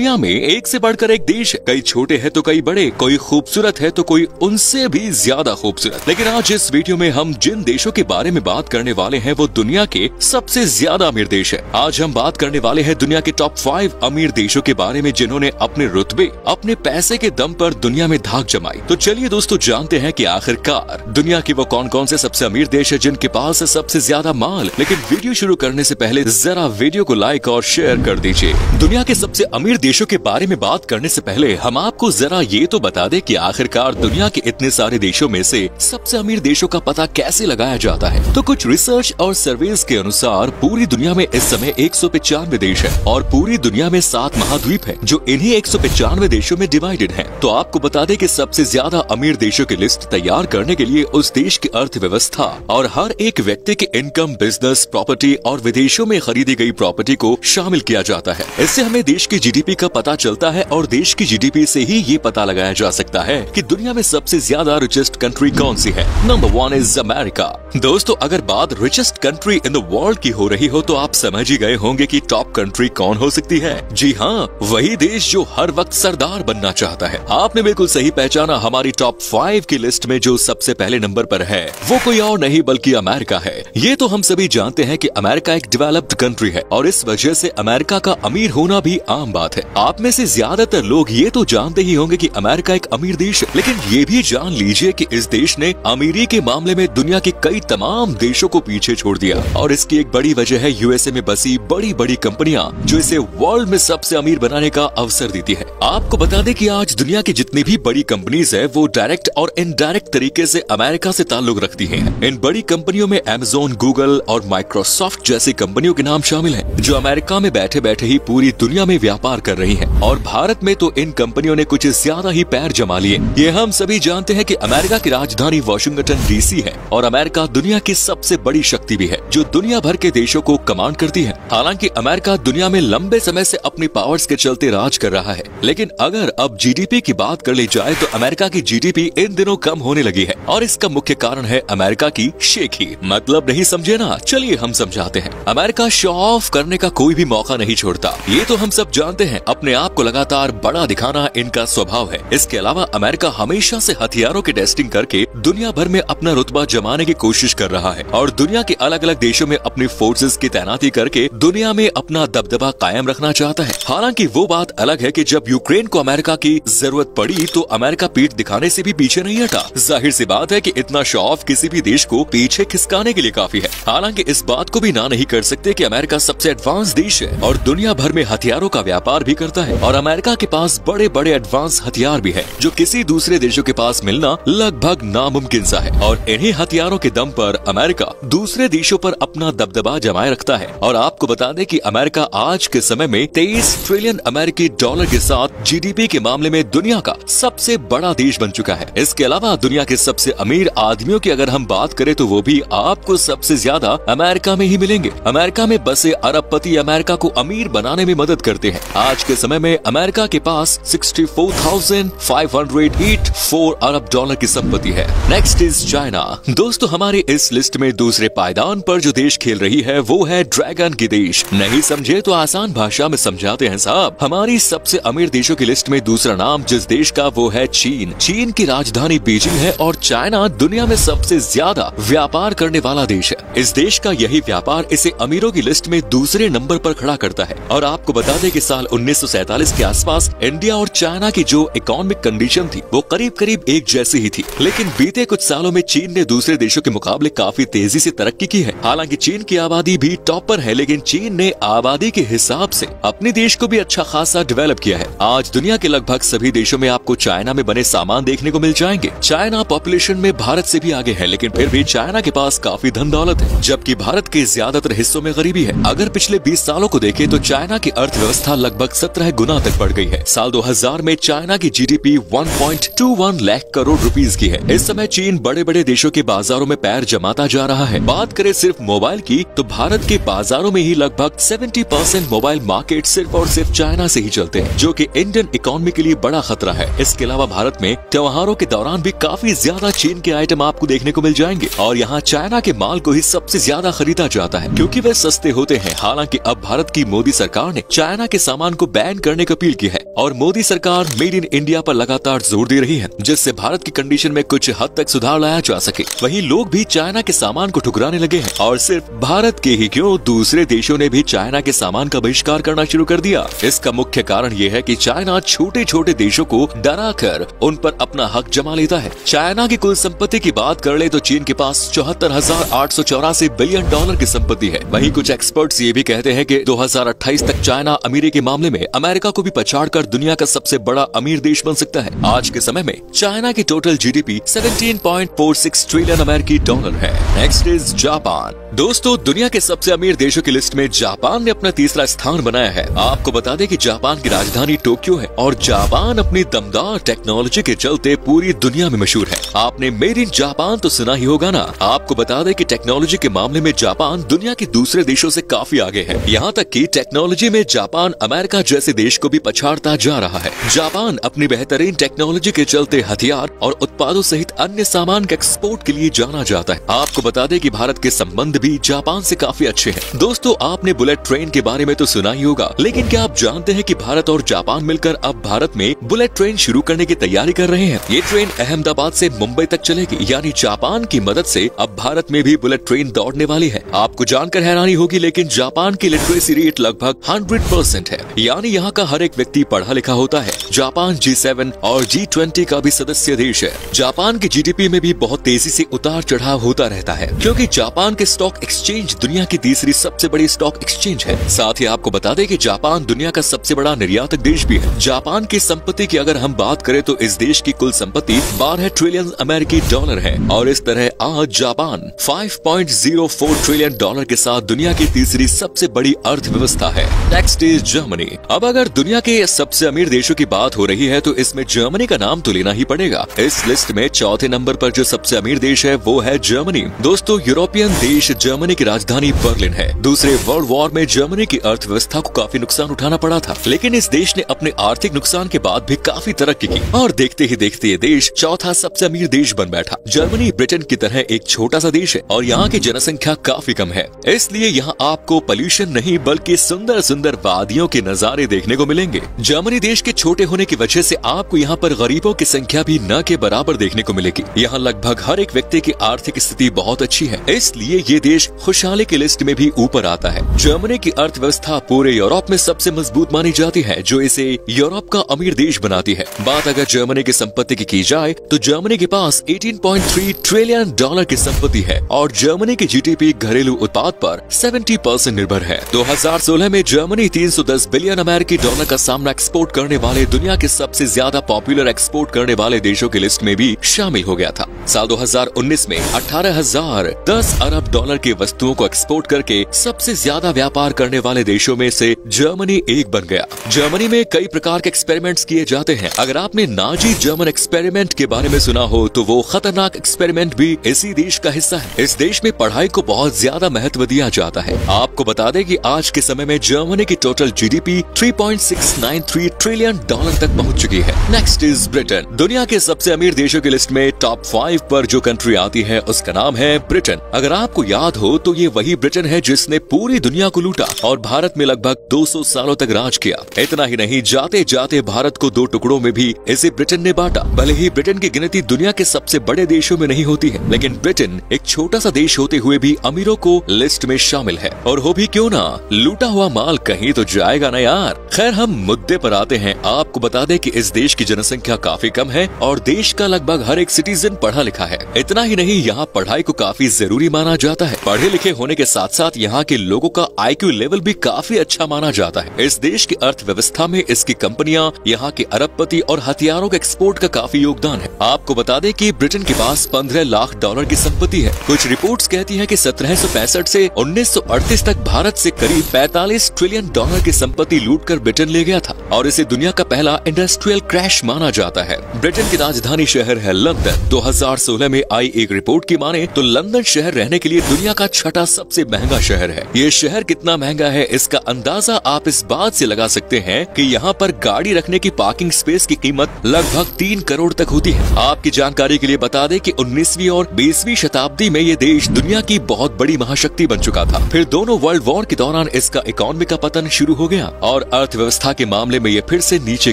दुनिया में एक से बढ़कर एक देश है, कई छोटे हैं तो कई बड़े, कोई खूबसूरत है तो कोई उनसे भी ज्यादा खूबसूरत। लेकिन आज इस वीडियो में हम जिन देशों के बारे में बात करने वाले हैं वो दुनिया के सबसे ज्यादा अमीर देश है। आज हम बात करने वाले हैं दुनिया के टॉप 5 अमीर देशों के बारे में जिन्होंने अपने रुतबे, अपने पैसे के दम पर दुनिया में धाक जमाई। तो चलिए दोस्तों जानते हैं कि आखिरकार दुनिया के वो कौन कौन से सबसे अमीर देश है जिनके पास है सबसे ज्यादा माल। लेकिन वीडियो शुरू करने से पहले जरा वीडियो को लाइक और शेयर कर दीजिए। दुनिया के सबसे अमीर देशों के बारे में बात करने से पहले हम आपको जरा ये तो बता दें कि आखिरकार दुनिया के इतने सारे देशों में से सबसे अमीर देशों का पता कैसे लगाया जाता है। तो कुछ रिसर्च और सर्वेस के अनुसार पूरी दुनिया में इस समय 195 देश है और पूरी दुनिया में 7 महाद्वीप है जो इन्हीं 195 देशों में डिवाइडेड है। तो आपको बता दें कि सबसे ज्यादा अमीर देशों की लिस्ट तैयार करने के लिए उस देश की अर्थव्यवस्था और हर एक व्यक्ति के इनकम, बिजनेस, प्रॉपर्टी और विदेशों में खरीदी गई प्रॉपर्टी को शामिल किया जाता है। इससे हमें देश की जीडीपी का पता चलता है और देश की जीडीपी से ही ये पता लगाया जा सकता है कि दुनिया में सबसे ज्यादा रिचेस्ट कंट्री कौन सी है। Number 1 is America. दोस्तों अगर बात richest country in the world की हो रही हो तो आप समझ ही गए होंगे कि टॉप कंट्री कौन हो सकती है। जी हाँ, वही देश जो हर वक्त सरदार बनना चाहता है। आपने बिल्कुल सही पहचाना। हमारी टॉप 5 की लिस्ट में जो सबसे पहले नंबर पर है वो कोई और नहीं बल्कि अमेरिका है। ये तो हम सभी जानते हैं कि अमेरिका एक डेवलप्ड कंट्री है और इस वजह से अमेरिका का अमीर होना भी आम बात है। आप में से ज्यादातर लोग ये तो जानते ही होंगे कि अमेरिका एक अमीर देश है, लेकिन ये भी जान लीजिए कि इस देश ने अमीरी के मामले में दुनिया के कई तमाम देशों को पीछे छोड़ दिया और इसकी एक बड़ी वजह है यूएसए में बसी बड़ी बड़ी कंपनियां जो इसे वर्ल्ड में सबसे अमीर बनाने का अवसर देती है। आपको बता दें कि आज दुनिया की जितनी भी बड़ी कंपनीज है वो डायरेक्ट और इनडायरेक्ट तरीके से अमेरिका से ताल्लुक रखती हैं। इन बड़ी कंपनियों में अमेज़न, गूगल और माइक्रोसॉफ्ट जैसी कंपनियों के नाम शामिल हैं, जो अमेरिका में बैठे बैठे ही पूरी दुनिया में व्यापार कर रही हैं। और भारत में तो इन कंपनियों ने कुछ ज्यादा ही पैर जमा लिए। ये हम सभी जानते हैं कि अमेरिका की राजधानी वाशिंगटन डीसी है और अमेरिका दुनिया की सबसे बड़ी शक्ति भी है जो दुनिया भर के देशों को कमांड करती है। हालांकि अमेरिका दुनिया में लंबे समय से अपनी पावर्स के चलते राज कर रहा है, लेकिन अगर अब जीडीपी की बात कर ली जाए तो अमेरिका की जीडीपी इन दिनों कम होने लगी है और इसका मुख्य कारण है अमेरिका की शेखी। मतलब नहीं समझे ना, चलिए हम समझाते हैं। अमेरिका शो ऑफ करने का कोई भी मौका नहीं छोड़ता, ये तो हम सब जानते हैं। अपने आप को लगातार बड़ा दिखाना इनका स्वभाव है। इसके अलावा अमेरिका हमेशा से हथियारों की टेस्टिंग करके दुनिया भर में अपना रुतबा जमाने की कोशिश कर रहा है और दुनिया के अलग अलग देशों में अपनी फोर्सेस की तैनाती करके दुनिया में अपना दबदबा कायम रखना चाहता है। हालांकि वो बात अलग है कि जब यूक्रेन को अमेरिका की जरूरत पड़ी तो अमेरिका पीठ दिखाने से भी पीछे नहीं हटा। जाहिर सी बात है कि इतना शो ऑफ किसी भी देश को पीछे खिसकाने के लिए काफी है। हालांकि इस बात को भी ना नहीं कर सकते कि अमेरिका सबसे एडवांस देश है और दुनिया भर में हथियारों का व्यापार भी करता है और अमेरिका के पास बड़े बड़े एडवांस हथियार भी है जो किसी दूसरे देशों के पास मिलना लगभग नामुमकिन सा है। और इन्हीं हथियारों के दम पर अमेरिका दूसरे देशों पर अपना दबदबा जमाए रखता है। और आपको बता दें कि अमेरिका आज के समय में 23 ट्रिलियन अमेरिकी डॉलर के साथ जीडीपी के मामले में दुनिया का सबसे बड़ा देश बन चुका है। इसके अलावा दुनिया के सबसे अमीर आदमियों की अगर हम बात करें तो वो भी आपको सबसे ज्यादा अमेरिका में ही मिलेंगे। अमेरिका में बसे अरबपति अमेरिका को अमीर बनाने में मदद करते हैं। आज के समय में अमेरिका के पास 64,584 अरब डॉलर की संपत्ति है। Next is China. दोस्तों हमारे इस लिस्ट में दूसरे पायदान पर जो देश खेल रही है वो है ड्रैगन की देश। नहीं समझे तो आसान भाषा में समझाते हैं साहब। हमारी सबसे अमीर देशों की लिस्ट में दूसरा नाम जिस देश का वो है चीन। चीन की राजधानी बीजिंग है और चाइना दुनिया में सबसे ज्यादा व्यापार करने वाला देश है। इस देश का यही व्यापार इसे अमीरों की लिस्ट में दूसरे नंबर पर खड़ा करता है। और आपको बता दें कि साल 1947 के आसपास इंडिया और चाइना की जो इकोनॉमिक कंडीशन थी वो करीब करीब एक जैसी ही थी, लेकिन बीते कुछ सालों में चीन ने दूसरे देशों के मुकाबले काफी तेजी से तरक्की की है। हालांकि चीन की आबादी भी टॉप पर है, लेकिन चीन ने आबादी के हिसाब से अपने देश को भी अच्छा खासा डेवलप किया है। आज दुनिया के लगभग सभी देशों में आपको चाइना में बने सामान देखने को मिल जाएंगे। चाइना पॉपुलेशन में भारत से भी आगे है, लेकिन फिर भी चाइना के पास काफी धन दौलत है, जबकि भारत के ज्यादातर हिस्सों में गरीबी है। अगर पिछले 20 सालों को देखें तो चाइना की अर्थव्यवस्था लगभग 17 गुना तक बढ़ गई है। साल 2000 में चाइना की जीडीपी 1.21 लाख करोड़ रुपीस की है। इस समय चीन बड़े बड़े देशों के बाजारों में पैर जमाता जा रहा है। बात करें सिर्फ मोबाइल की तो भारत के बाजारों में ही लगभग 70% मोबाइल मार्केट सिर्फ और सिर्फ चाइना से ही चलते हैं, जो कि इंडियन इकोनॉमी के लिए बड़ा खतरा है। इसके अलावा भारत में त्योहारों के दौरान भी काफी ज्यादा चीन के आइटम आपको देखने को मिल जाएंगे और यहाँ चाइना के माल को ही सबसे ज्यादा खरीदा जाता है क्योंकि वे सस्ते होते हैं। हालांकि अब भारत की मोदी सरकार ने चाइना के सामान को बैन करने की अपील की है और मोदी सरकार मेड इन इंडिया पर लगातार जोर दे रही है, जिससे भारत की कंडीशन में कुछ हद तक सुधार लाया जा सके। वहीं लोग भी चाइना के सामान को ठुकराने लगे हैं और सिर्फ भारत के ही क्यों, दूसरे देशों ने भी चाइना के सामान का बहिष्कार करना शुरू कर दिया। इसका मुख्य कारण ये है कि चाइना छोटे छोटे देशों को डरा कर उन पर अपना हक जमा लेता है। चाइना की कुल संपत्ति की बात कर ले तो चीन के पास 74,884 बिलियन डॉलर की संपत्ति है। वहीं कुछ एक्सपर्ट्स ये भी कहते हैं कि 2028 तक चाइना अमीरी के मामले में अमेरिका को भी पछाड़कर दुनिया का सबसे बड़ा अमीर देश बन सकता है। आज के समय में चाइना की टोटल जीडीपी 17.46 ट्रिलियन अमेरिकी डॉलर है। Next is Japan. दोस्तों, दुनिया के सबसे अमीर देशों की लिस्ट में जापान ने अपना तीसरा स्थान बनाया है। आपको बता दें कि जापान की राजधानी टोक्यो है और जापान अपनी दमदार टेक्नोलॉजी के चलते पूरी दुनिया में मशहूर है। आपने मेड इन जापान तो सुना ही होगा ना। आपको बता दें कि टेक्नोलॉजी के मामले में जापान दुनिया के दूसरे देशों से काफी आगे है। यहाँ तक कि टेक्नोलॉजी में जापान अमेरिका जैसे देश को भी पछाड़ता जा रहा है। जापान अपनी बेहतरीन टेक्नोलॉजी के चलते हथियार और उत्पादों सहित अन्य सामान के एक्सपोर्ट के लिए जाना जाता है। आपको बता दें कि भारत के संबंध भी जापान से काफी अच्छे हैं। दोस्तों, आपने बुलेट ट्रेन के बारे में तो सुना ही होगा, लेकिन क्या आप जानते हैं कि भारत और जापान मिलकर अब भारत में बुलेट ट्रेन शुरू करने की तैयारी कर रहे हैं। ये ट्रेन अहमदाबाद से मुंबई तक चलेगी, यानी जापान की मदद से अब भारत में भी बुलेट ट्रेन दौड़ने वाली है। आपको जानकर हैरानी होगी, लेकिन जापान की लिटरेसी रेट लगभग 100% है, यानी यहाँ का हर एक व्यक्ति पढ़ा लिखा होता है। जापान G7 और G20 का भी सदस्य देश है। जापान की जीडीपी में भी बहुत तेजी से उतार चढ़ाव होता रहता है, क्योंकि जापान के स्टॉक एक्सचेंज दुनिया की तीसरी सबसे बड़ी स्टॉक एक्सचेंज है। साथ ही आपको बता दें कि जापान दुनिया का सबसे बड़ा निर्यातक देश भी है। जापान की संपत्ति की अगर हम बात करें तो इस देश की कुल संपत्ति 12 ट्रिलियन अमेरिकी डॉलर है और इस तरह आज जापान 5.04 ट्रिलियन डॉलर के साथ दुनिया की तीसरी सबसे बड़ी अर्थव्यवस्था है। Next is Germany. अब अगर दुनिया के सबसे अमीर देशों की बात हो रही है तो इसमें जर्मनी का नाम तो लेना ही पड़ेगा। इस लिस्ट में चौथे नंबर पर जो सबसे अमीर देश है वो है जर्मनी। दोस्तों, यूरोपियन देश जर्मनी की राजधानी बर्लिन है। दूसरे वर्ल्ड वॉर में जर्मनी की अर्थव्यवस्था को काफी नुकसान उठाना पड़ा था, लेकिन इस देश ने अपने आर्थिक नुकसान के बाद भी काफी तरक्की की और देखते ही देखते ये देश चौथा सबसे अमीर देश बन बैठा। जर्मनी ब्रिटेन की तरह एक छोटा सा देश है और यहाँ की जनसंख्या काफी कम है, इसलिए यहाँ आपको पोल्यूशन नहीं बल्कि सुंदर सुंदर वादियों के नजारे देखने को मिलेंगे। जर्मनी देश के छोटे होने की वजह से आपको यहाँ पर गरीबों की संख्या भी न के बराबर देखने को मिलेगी। यहाँ लगभग हर एक व्यक्ति की आर्थिक स्थिति बहुत अच्छी है, इसलिए ये देश खुशहाली की लिस्ट में भी ऊपर आता है। जर्मनी की अर्थव्यवस्था पूरे यूरोप में सबसे मजबूत मानी जाती है, जो इसे यूरोप का अमीर देश बनाती है। बात अगर जर्मनी की संपत्ति की जाए तो जर्मनी के पास 18.3 ट्रिलियन डॉलर की संपत्ति है और जर्मनी की जीडीपी घरेलू उत्पाद पर 70% निर्भर है। 2016 में जर्मनी 310 बिलियन अमेरिकी डॉलर का सामना एक्सपोर्ट करने वाले दुनिया के सबसे ज्यादा पॉपुलर एक्सपोर्ट करने वाले देशों की लिस्ट में भी शामिल हो गया था। साल 2019 में 18,010 अरब डॉलर की वस्तुओं को एक्सपोर्ट करके सबसे ज्यादा व्यापार करने वाले देशों में से जर्मनी एक बन गया। जर्मनी में कई प्रकार के एक्सपेरिमेंट्स किए जाते हैं। अगर आपने नाजी जर्मन एक्सपेरिमेंट के बारे में सुना हो तो वो खतरनाक एक्सपेरिमेंट भी इसी देश का हिस्सा है। इस देश में पढ़ाई को बहुत ज्यादा महत्व दिया जाता है। आपको बता दें कि आज के समय में जर्मनी की टोटल जीडीपी 3.693 ट्रिलियन डॉलर तक पहुंच चुकी है। Next is Britain. दुनिया के सबसे अमीर देशों की लिस्ट में टॉप 5 पर जो कंट्री आती है उसका नाम है ब्रिटेन। अगर आपको याद हो तो ये वही ब्रिटेन है जिसने पूरी दुनिया को लूटा और भारत में लगभग 200 सालों तक राज किया। इतना ही नहीं, जाते जाते भारत को 2 टुकड़ों में भी इसे ब्रिटेन ने बांटा। भले ही ब्रिटेन की गिनती दुनिया के सबसे बड़े देशों में नहीं होती है, लेकिन ब्रिटेन एक छोटा सा देश होते हुए भी अमीरों को लिस्ट में शामिल है। और हो भी क्यों ना, लूटा हुआ माल कहीं तो जाएगा ना यार। खैर, हम मुद्दे पर आते हैं। आपको बता दें कि इस देश की जनसंख्या काफी कम है और देश का लगभग हर एक सिटीजन पढ़ा लिखा है। इतना ही नहीं, यहाँ पढ़ाई को काफी जरूरी माना जाता है। पढ़े लिखे होने के साथ साथ यहाँ के लोगों का IQ लेवल भी काफी अच्छा माना जाता है। इस देश की अर्थव्यवस्था में इसकी कंपनियां, यहाँ के अरबपति और हथियारों के एक्सपोर्ट का काफी योगदान है। आपको बता दें कि ब्रिटेन के पास 15 लाख डॉलर की संपत्ति है। कुछ रिपोर्ट्स कहती हैं कि 1765 से 1938 तक भारत से करीब 45 ट्रिलियन डॉलर की संपत्ति लूटकर ब्रिटेन ले गया था और इसे दुनिया का पहला इंडस्ट्रियल क्रैश माना जाता है। ब्रिटेन की राजधानी शहर है लंदन। 2016 में आई एक रिपोर्ट की माने तो लंदन शहर रहने के लिए दुनिया दुनिया का छठा सबसे महंगा शहर है। ये शहर कितना महंगा है इसका अंदाजा आप इस बात से लगा सकते हैं कि यहाँ पर गाड़ी रखने की पार्किंग स्पेस की कीमत लगभग 3 करोड़ तक होती है। आपकी जानकारी के लिए बता दें कि 19वीं और 20वीं शताब्दी में ये देश दुनिया की बहुत बड़ी महाशक्ति बन चुका था। फिर दोनों वर्ल्ड वॉर के दौरान इसका इकोनॉमी का पतन शुरू हो गया और अर्थव्यवस्था के मामले में ये फिर से नीचे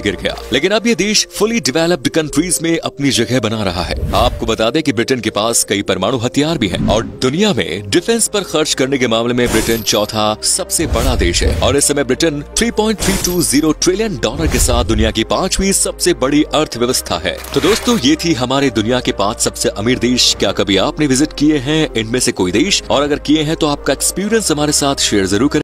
गिर गया। लेकिन अब ये देश फुली डेवलप्ड कंट्रीज में अपनी जगह बना रहा है। आपको बता दें कि ब्रिटेन के पास कई परमाणु हथियार भी हैं और दुनिया में डिफेंस पर खर्च करने के मामले में ब्रिटेन चौथा सबसे बड़ा देश है और इस समय ब्रिटेन $3.320 ट्रिलियन के साथ दुनिया की 5वीं सबसे बड़ी अर्थव्यवस्था है। तो दोस्तों ये थी हमारे दुनिया के 5 सबसे अमीर देश। क्या कभी आपने विजिट किए हैं इनमें से कोई देश, और अगर किए हैं तो आपका एक्सपीरियंस हमारे साथ शेयर जरूर करें।